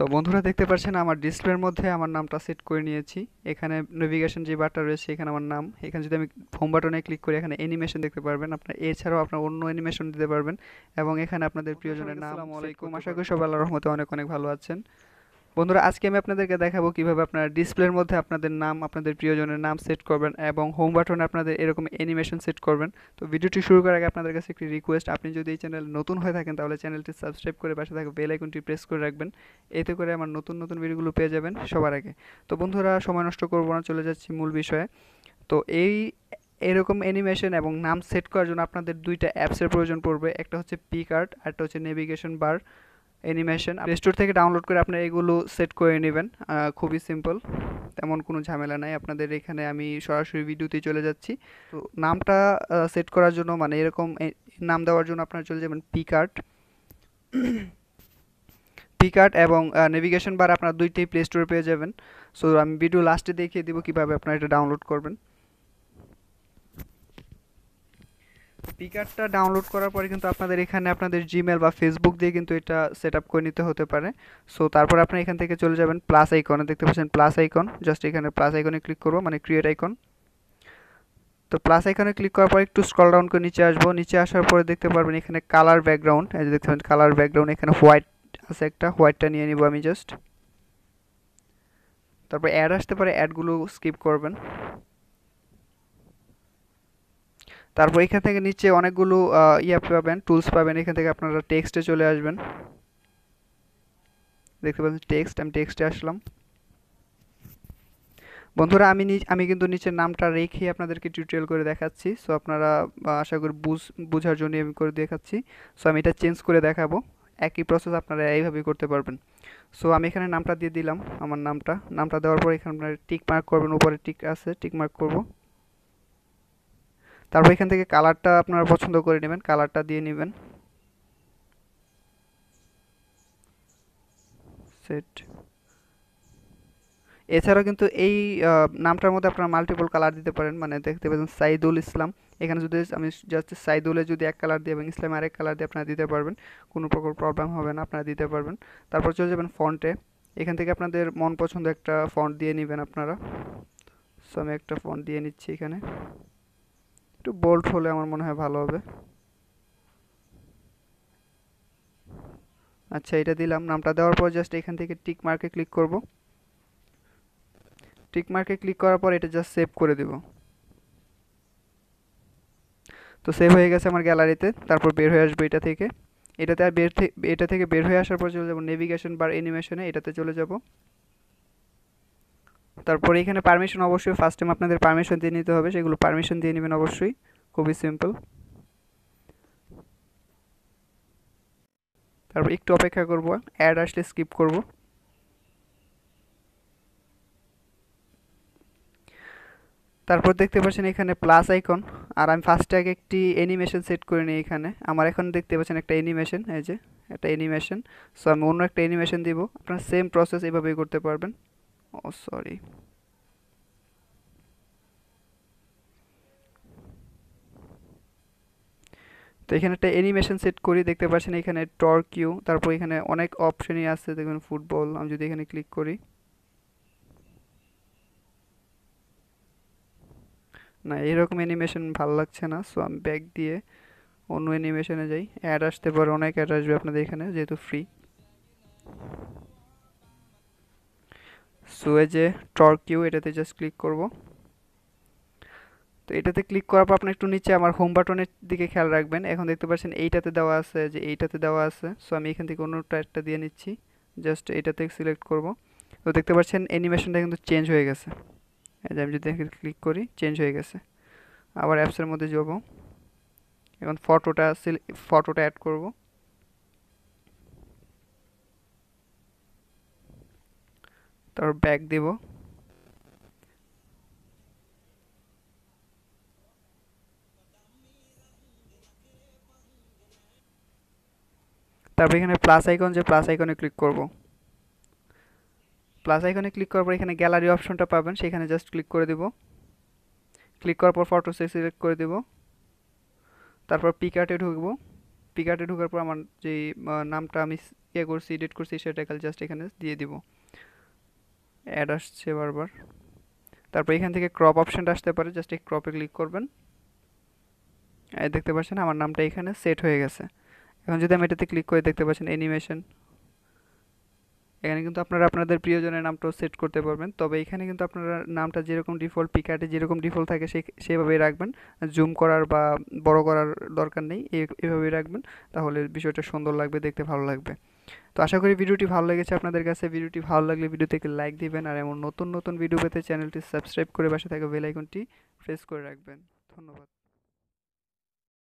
তো বন্ধুরা দেখতে পাচ্ছেন আমার ডিসপ্লের মধ্যে আমার নামটা সেট করে নিয়েছি। এখানে নেভিগেশন যে বারটা রয়েছে এখানে আমার নাম। এখানে যদি আমি হোম বাটনে ক্লিক করি এখানে অ্যানিমেশন দেখতে পারবেন। আপনার এছাড়াও আপনার অন্য অ্যানিমেশন দিতে পারবেন এবং এখানে আপনাদের বন্ধুরা প্রিয়জনের সবাইকে নাম আসসালামু সেট আলাইকুম, করতে আশা করি পারবেন। সবাই সবাই আল্লাহর রহমতে অনেক অনেক ভালো আছেন। বন্ধুরা আজকে আমি আপনাদেরকে দেখাবো কিভাবে আপনার ডিসপ্লের মধ্যে আপনাদের নাম আপনাদের প্রিয়জনের নাম সেট করবেন এবং হোম বাটনে আপনাদের এরকম অ্যানিমেশন সেট করবেন। তো ভিডিওটি শুরু করার আগে আপনাদের কাছে একটি রিকোয়েস্ট, আপনি যদি এই চ্যানেল নতুন হয়ে থাকেন তাহলে চ্যানেলটি সাবস্ক্রাইব করে পাশে থাকা বেল আইকনটি প্রেস করে রাখবেন। এতে করে আমার নতুন নতুন ভিডিওগুলো পেয়ে যাবেন সবার আগে। তো বন্ধুরা সময় নষ্ট করব না, চলে যাচ্ছি মূল বিষয়ে। তো এরকম অ্যানিমেশন এবং নাম সেট করার জন্য আপনাদের দুইটা অ্যাপসের প্রয়োজন পড়বে। একটা হচ্ছে পিকআর্ট আর একটা হচ্ছে নেভিগেশন বার অ্যানিমেশন। প্লে স্টোর থেকে ডাউনলোড করে আপনারা এগুলো সেট করে নেবেন। খুবই সিম্পল, তেমন কোনো ঝামেলা নাই। আপনাদের এখানে আমি সরাসরি ভিডিওতে চলে যাচ্ছি। তো নামটা সেট করার জন্য মানে এরকম নাম দেওয়ার জন্য আপনারা চলে যাবেন পিকআর্ট। পিকআর্ট এবং নেভিগেশন বার আপনারা দুইটাই প্লে স্টোরে পেয়ে যাবেন। সো আমি ভিডিও লাস্টে দেখিয়ে দিব কিভাবে আপনারা এটা ডাউনলোড করবেন। পিকআর্টটা ডাউনলোড করার পরে কিন্তু আপনাদের এখানে আপনাদের জিমেল বা ফেসবুক দিয়ে কিন্তু এটা সেট আপ করে নিতে হতে পারে। সো তারপর আপনি এখান থেকে চলে যাবেন প্লাস আইকনে, দেখতে পাচ্ছেন প্লাস আইকন, জাস্ট এখানে প্লাস আইকনে ক্লিক করবো মানে ক্রিয়েট আইকন। তো প্লাস আইকনে ক্লিক করার পর একটু স্ক্রল ডাউন করে নিচে আসবো। নিচে আসার পরে দেখতে পারবেন এখানে কালার ব্যাকগ্রাউন্ড, এই যে দেখতে পাচ্ছেন কালার ব্যাকগ্রাউন্ড, এখানে হোয়াইট আছে, একটা হোয়াইটটা নিয়ে নিব আমি জাস্ট। তারপর অ্যাড আসতে পারে, অ্যাডগুলো স্কিপ করবেন। তারপর এখান থেকে নিচে অনেকগুলো ইয়া পাবেন, টুলস পাবেন। এখান থেকে আপনারা টেক্সটে চলে আসবেন, দেখতে পাচ্ছেন টেক্সট, আমি টেক্সটে আসলাম। বন্ধুরা আমি কিন্তু নিচের নামটা রেখে আপনাদেরকে টিউটোরিয়াল করে দেখাচ্ছি। সো আপনারা আশা করি বুঝার জন্য আমি করে দেখাচ্ছি। সো আমি এটা চেঞ্জ করে দেখাবো, একই প্রসেস আপনারা এইভাবেই করতে পারবেন। সো আমি এখানে নামটা দিয়ে দিলাম, আমার নামটা দেওয়ার পর এখানে আপনারা টিক মার্ক করবেন, উপরে টিক আছে টিক মার্ক করব। তারপর এখান থেকে কালারটা আপনারা পছন্দ করে নেবেন, কালারটা দিয়ে নেবেন সেট। এছাড়াও কিন্তু এই নামটার মধ্যে আপনারা মাল্টিপল কালার দিতে পারেন, মানে দেখতে পাচ্ছেন সাইদুল ইসলাম। এখানে যদি আমি জাস্ট সাইদুলে যদি এক কালার দিই এবং ইসলামে আরেক কালার দিয়ে আপনারা দিতে পারবেন, কোনো প্রকার প্রবলেম হবে না, আপনারা দিতে পারবেন। তারপর চলে যাবেন ফন্টে, এখান থেকে আপনাদের মন পছন্দ একটা ফন্ট দিয়ে নেবেন আপনারা। সো আমি একটা ফন্ট দিয়ে নিচ্ছি এখানে, একটু বোল্ড হলে আমার মনে হয় ভালো হবে। আচ্ছা এটা দিলাম, নামটা দেওয়ার পর জাস্ট এখান থেকে টিক মার্কে ক্লিক করব। টিক মার্কে ক্লিক করার পর এটা জাস্ট সেভ করে দেব। তো সেভ হয়ে গেছে আমার গ্যালারিতে। তারপর বের হয়ে আসবো এটা থেকে, এটাতে আর এটা থেকে বের হয়ে আসার পর চলে যাব নেভিগেশন বার অ্যানিমেশনে, এটাতে চলে যাব। তারপর এখানে পারমিশন অবশ্যই ফার্স্ট টাইম আপনাদের পারমিশন দিয়ে নিতে হবে, সেগুলো পারমিশন দিয়ে নেবেন অবশ্যই, খুবই সিম্পল। তারপর একটু অপেক্ষা করব, অ্যাড আসলে স্কিপ করব। তারপর দেখতে পাচ্ছেন এখানে প্লাস আইকন, আর আমি ফার্স্টে আগে একটি অ্যানিমেশন সেট করে নিই। এখানে আমার এখন দেখতে পাচ্ছেন একটা অ্যানিমেশন, এই যে একটা অ্যানিমেশন। সো আমি অন্য একটা অ্যানিমেশন দিব, আপনারা সেম প্রসেস এভাবেই করতে পারবেন। ও সরি, তো এখানে একটা অ্যানিমেশন সেট করি, দেখতে পাচ্ছেন এখানে টর্কিউ, তারপর এখানে অনেক অপশনই আছে, দেখবেন ফুটবল। আমি যদি এখানে ক্লিক করি, না এরকম অ্যানিমেশন ভালো লাগছে না, সো আমি ব্যাক দিয়ে অন্য অ্যানিমেশনে যাই। অ্যাড আসতে পারে, অনেক অ্যাড আসবে আপনাদের এখানে যেহেতু ফ্রি। সো এই যে টর্কিউ, এটাতে জাস্ট ক্লিক করব। তো এটাতে ক্লিক করার পর আপনি একটু নিচে আমার হোম বাটনের দিকে খেয়াল রাখবেন। এখন দেখতে পাচ্ছেন এইটাতে দেওয়া আছে, যে এইটাতে দেওয়া আছে। সো আমি এখান থেকে অন্যটা একটা দিয়ে নিচ্ছি, জাস্ট এইটাতে সিলেক্ট করব। তো দেখতে পাচ্ছেন অ্যানিমেশনটা কিন্তু চেঞ্জ হয়ে গেছে, এই যে আমি যদি ক্লিক করি চেঞ্জ হয়ে গেছে। আবার অ্যাপসের মধ্যে যাব, এখন ফটোটা অ্যাড করব। তারপর ব্যাক দেব। তারপর এখানে প্লাস আইকন, যে প্লাস আইকনে ক্লিক করব। প্লাস আইকনে ক্লিক করার পর এখানে গ্যালারি অপশনটা পাবেন, সেখানে জাস্ট ক্লিক করে দেব। ক্লিক করার পর ফটো সিলেক্ট করে দেব। তারপর পিকআর্টে ঢুকবো। পিকআর্টে ঢোকার পর আমার যে নামটা আমি ইয়ে করছি, এডিট করছি সেটা খালি জাস্ট এখানে দিয়ে দিব। অ্যাড আসছে বারবার। তারপর এখান থেকে ক্রপ অপশনটা আসতে পারে, জাস্ট এই ক্রপে ক্লিক করবেন। এই দেখতে পাচ্ছেন আমার নামটা এখানে সেট হয়ে গেছে। এখন যদি আমি এটাতে ক্লিক করে দেখতে পাচ্ছেন অ্যানিমেশন, এখানে কিন্তু আপনারা আপনাদের প্রিয়জনের নামটাও সেট করতে পারবেন। তবে এখানে কিন্তু আপনারা নামটা যেরকম ডিফল্ট পিকআর্টে যেরকম ডিফল্ট থাকে সেভাবেই রাখবেন। জুম করার বা বড় করার দরকার নেই, এভাবেই রাখবেন। তাহলে বিষয়টা সুন্দর লাগবে, দেখতে ভালো লাগবে। তো আশা করি ভিডিওটি ভালো লেগেছে আপনাদের কাছে। ভিডিওটি ভালো লাগলে ভিডিওতে একটি লাইক দিবেন, আর এমন নতুন নতুন ভিডিও পেতে চ্যানেলটি সাবস্ক্রাইব করে পাশে থাকা বেল আইকনটি প্রেস করে রাখবেন। ধন্যবাদ।